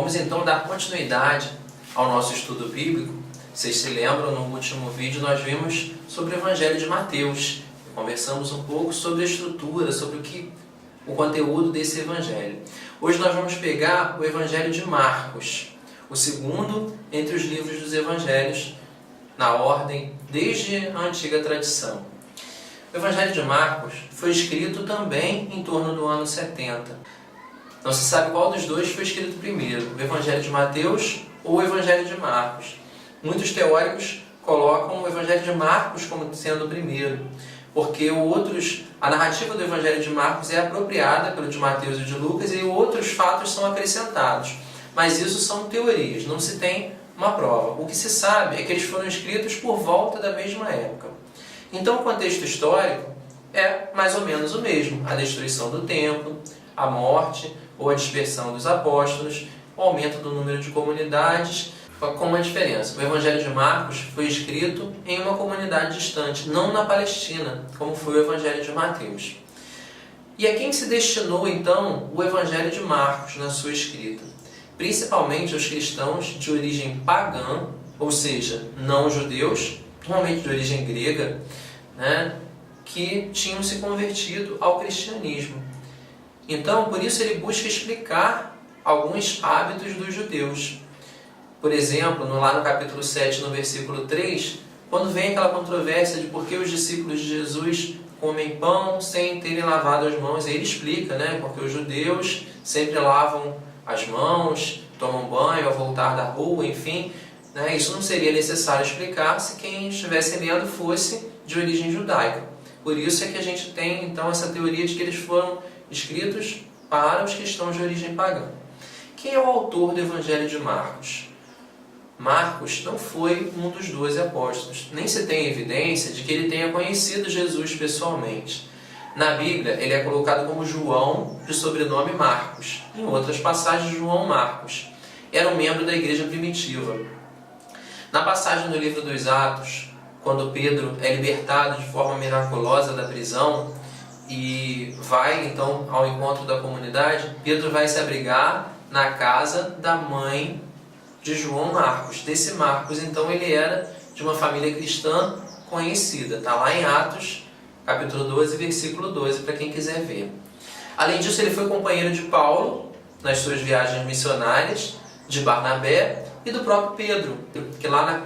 Vamos então dar continuidade ao nosso estudo bíblico. Vocês se lembram, no último vídeo nós vimos sobre o Evangelho de Mateus. Conversamos um pouco sobre a estrutura, sobre o conteúdo desse Evangelho. Hoje nós vamos pegar o Evangelho de Marcos, o segundo entre os livros dos Evangelhos, na ordem desde a antiga tradição. O Evangelho de Marcos foi escrito também em torno do ano 70. Não se sabe qual dos dois foi escrito primeiro, o Evangelho de Mateus ou o Evangelho de Marcos. Muitos teóricos colocam o Evangelho de Marcos como sendo o primeiro, porque a narrativa do Evangelho de Marcos é apropriada pelo de Mateus e de Lucas e outros fatos são acrescentados. Mas isso são teorias, não se tem uma prova. O que se sabe é que eles foram escritos por volta da mesma época. Então o contexto histórico é mais ou menos o mesmo. A destruição do templo, a morte ou a dispersão dos apóstolos, o aumento do número de comunidades, com uma diferença. O Evangelho de Marcos foi escrito em uma comunidade distante, não na Palestina, como foi o Evangelho de Mateus. E a quem se destinou, então, o Evangelho de Marcos na sua escrita? Principalmente aos cristãos de origem pagã, ou seja, não judeus, normalmente de origem grega, que tinham se convertido ao cristianismo. Então, por isso ele busca explicar alguns hábitos dos judeus. Por exemplo, lá no capítulo 7, no versículo 3, quando vem aquela controvérsia de por que os discípulos de Jesus comem pão sem terem lavado as mãos, ele explica, porque os judeus sempre lavam as mãos, tomam banho ao voltar da rua, enfim, isso não seria necessário explicar se quem estivesse lendo fosse de origem judaica. Por isso é que a gente tem, então, essa teoria de que eles foram escritos para os cristãos de origem pagã. Quem é o autor do Evangelho de Marcos? Marcos não foi um dos 12 apóstolos, nem se tem evidência de que ele tenha conhecido Jesus pessoalmente. Na Bíblia, ele é colocado como João, de sobrenome Marcos. Em outras passagens, João Marcos. Era um membro da igreja primitiva. Na passagem do livro dos Atos, quando Pedro é libertado de forma miraculosa da prisão e vai, então, ao encontro da comunidade, Pedro vai se abrigar na casa da mãe de João Marcos. Desse Marcos, então, ele era de uma família cristã conhecida. Está lá em Atos, capítulo 12, versículo 12, para quem quiser ver. Além disso, ele foi companheiro de Paulo nas suas viagens missionárias, de Barnabé e do próprio Pedro, que lá na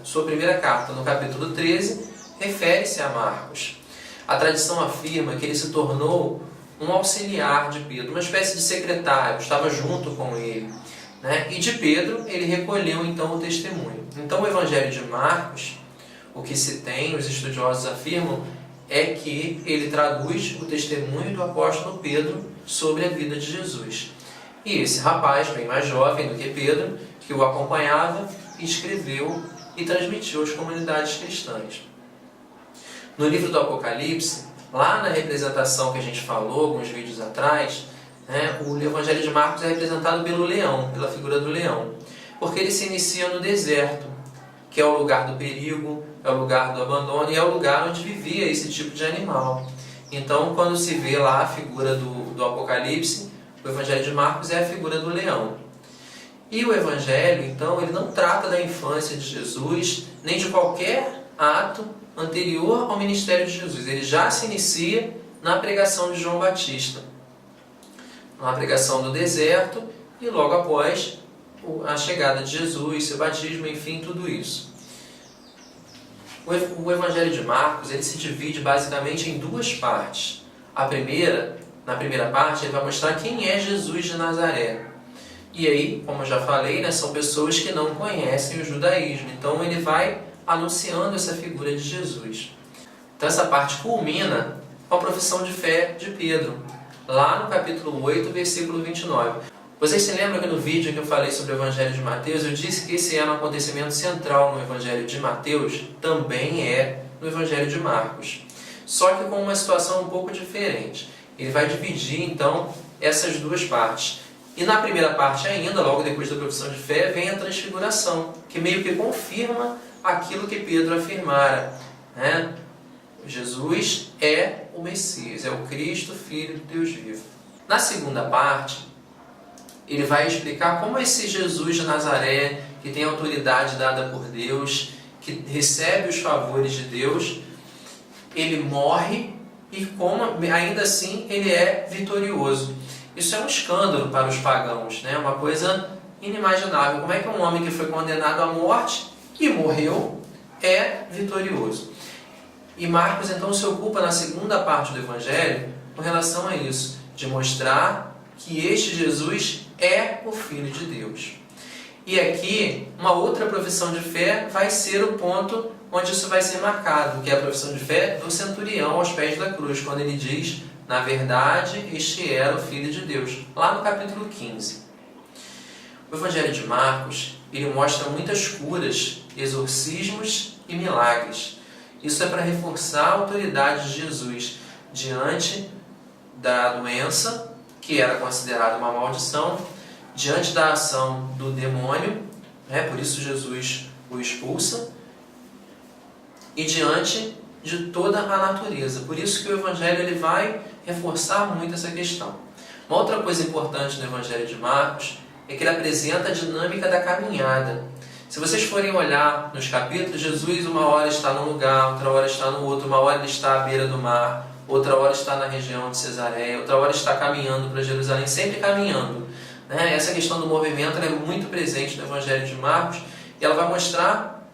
sua primeira carta, no capítulo 13, refere-se a Marcos. A tradição afirma que ele se tornou um auxiliar de Pedro, uma espécie de secretário, estava junto com ele. E de Pedro ele recolheu então o testemunho. Então o Evangelho de Marcos, o que se tem, os estudiosos afirmam, é que ele traduz o testemunho do apóstolo Pedro sobre a vida de Jesus. E esse rapaz, bem mais jovem do que Pedro, que o acompanhava, escreveu e transmitiu às comunidades cristãs. No livro do Apocalipse, lá na representação que a gente falou alguns vídeos atrás, o Evangelho de Marcos é representado pelo leão, pela figura do leão, porque ele se inicia no deserto, que é o lugar do perigo, é o lugar do abandono e é o lugar onde vivia esse tipo de animal. Então, quando se vê lá a figura do Apocalipse, o Evangelho de Marcos é a figura do leão. E o Evangelho, então, ele não trata da infância de Jesus, nem de qualquer ato anterior ao ministério de Jesus. Ele já se inicia na pregação de João Batista, na pregação do deserto e logo após a chegada de Jesus, seu batismo, enfim, tudo isso. O Evangelho de Marcos ele se divide basicamente em duas partes. Na primeira parte, ele vai mostrar quem é Jesus de Nazaré. E aí, como eu já falei, são pessoas que não conhecem o judaísmo. Então ele vai anunciando essa figura de Jesus. Então essa parte culmina com a profissão de fé de Pedro, lá no capítulo 8, versículo 29. Vocês se lembram que no vídeo que eu falei sobre o Evangelho de Mateus, eu disse que esse era um acontecimento central no Evangelho de Mateus, também é no Evangelho de Marcos. Só que com uma situação um pouco diferente. Ele vai dividir, então, essas duas partes. E na primeira parte ainda, logo depois da profissão de fé, vem a transfiguração, que meio que confirma aquilo que Pedro afirmara. Jesus é o Messias, é o Cristo, Filho de Deus vivo. Na segunda parte, ele vai explicar como esse Jesus de Nazaré, que tem autoridade dada por Deus, que recebe os favores de Deus, ele morre e como ainda assim ele é vitorioso. Isso é um escândalo para os pagãos, né? Uma coisa inimaginável. Como é que um homem que foi condenado à morte e morreu é vitorioso? E Marcos então se ocupa na segunda parte do Evangelho com relação a isso, de mostrar que este Jesus é o Filho de Deus. E aqui, uma outra profissão de fé vai ser o ponto onde isso vai ser marcado, que é a profissão de fé do centurião aos pés da cruz, quando ele diz, na verdade, este era o Filho de Deus, lá no capítulo 15. O Evangelho de Marcos, ele mostra muitas curas, exorcismos e milagres. Isso é para reforçar a autoridade de Jesus diante da doença, que era considerada uma maldição, diante da ação do demônio, por isso Jesus o expulsa, e diante de toda a natureza. Por isso que o Evangelho ele vai reforçar muito essa questão. Uma outra coisa importante no Evangelho de Marcos é que ele apresenta a dinâmica da caminhada. Se vocês forem olhar nos capítulos, Jesus uma hora está num lugar, outra hora está no outro, uma hora ele está à beira do mar, outra hora está na região de Cesareia, outra hora está caminhando para Jerusalém, sempre caminhando. Essa questão do movimento é muito presente no Evangelho de Marcos e ela vai mostrar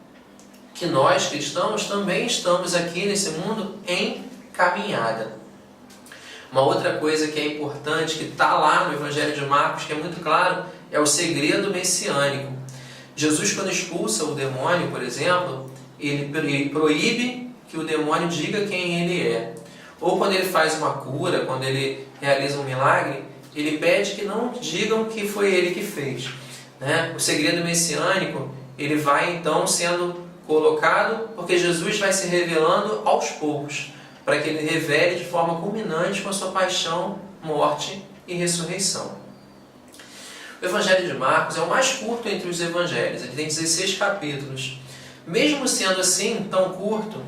que nós, cristãos, também estamos aqui nesse mundo em caminhada. Uma outra coisa que é importante, que está lá no Evangelho de Marcos, que é muito claro, é o segredo messiânico. Jesus, quando expulsa o demônio, por exemplo, ele proíbe que o demônio diga quem ele é. Ou quando ele faz uma cura, quando ele realiza um milagre, ele pede que não digam que foi ele que fez. O segredo messiânico, ele vai então sendo colocado, porque Jesus vai se revelando aos poucos, para que ele revele de forma culminante com a sua paixão, morte e ressurreição. O Evangelho de Marcos é o mais curto entre os evangelhos, ele tem 16 capítulos. Mesmo sendo assim, tão curto,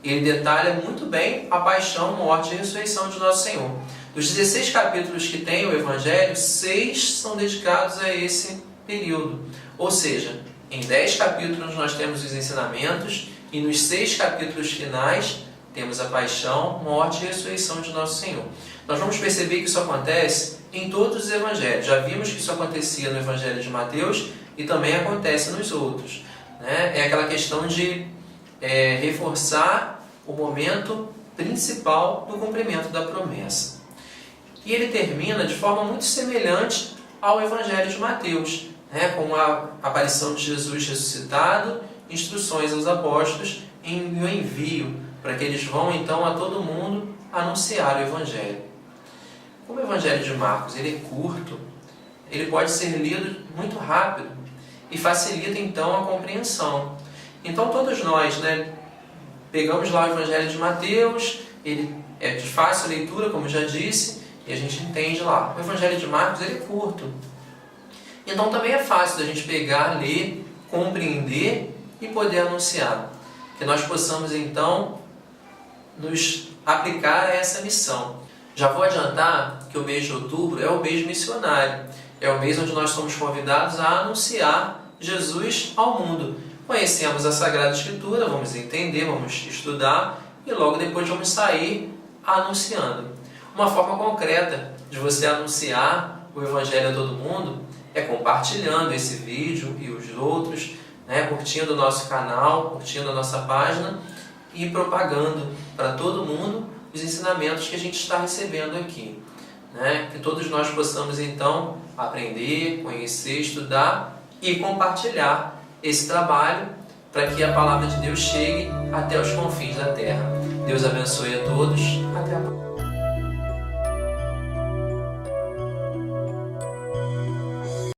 ele detalha muito bem a paixão, morte e ressurreição de Nosso Senhor. Dos 16 capítulos que tem o Evangelho, 6 são dedicados a esse período. Ou seja, em 10 capítulos nós temos os ensinamentos e nos 6 capítulos finais temos a paixão, morte e ressurreição de Nosso Senhor. Nós vamos perceber que isso acontece em todos os evangelhos. Já vimos que isso acontecia no Evangelho de Mateus e também acontece nos outros. É aquela questão de reforçar o momento principal do cumprimento da promessa. E ele termina de forma muito semelhante ao Evangelho de Mateus, com a aparição de Jesus ressuscitado, instruções aos apóstolos e o envio, para que eles vão então a todo mundo anunciar o Evangelho. Como o Evangelho de Marcos ele é curto, ele pode ser lido muito rápido e facilita então a compreensão. Então todos nós, pegamos lá o Evangelho de Mateus, ele é de fácil leitura, como já disse, e a gente entende lá. O Evangelho de Marcos ele é curto. Então também é fácil da gente pegar, ler, compreender e poder anunciar. Que nós possamos então nos aplicar a essa missão. Já vou adiantar que o mês de outubro é o mês missionário. É o mês onde nós somos convidados a anunciar Jesus ao mundo. Conhecemos a Sagrada Escritura, vamos entender, vamos estudar e logo depois vamos sair anunciando. Uma forma concreta de você anunciar o Evangelho a todo mundo é compartilhando esse vídeo e os outros, curtindo o nosso canal, curtindo a nossa página e propagando para todo mundo os ensinamentos que a gente está recebendo aqui. Que todos nós possamos então aprender, conhecer, estudar e compartilhar esse trabalho para que a palavra de Deus chegue até os confins da terra. Deus abençoe a todos. Até a próxima.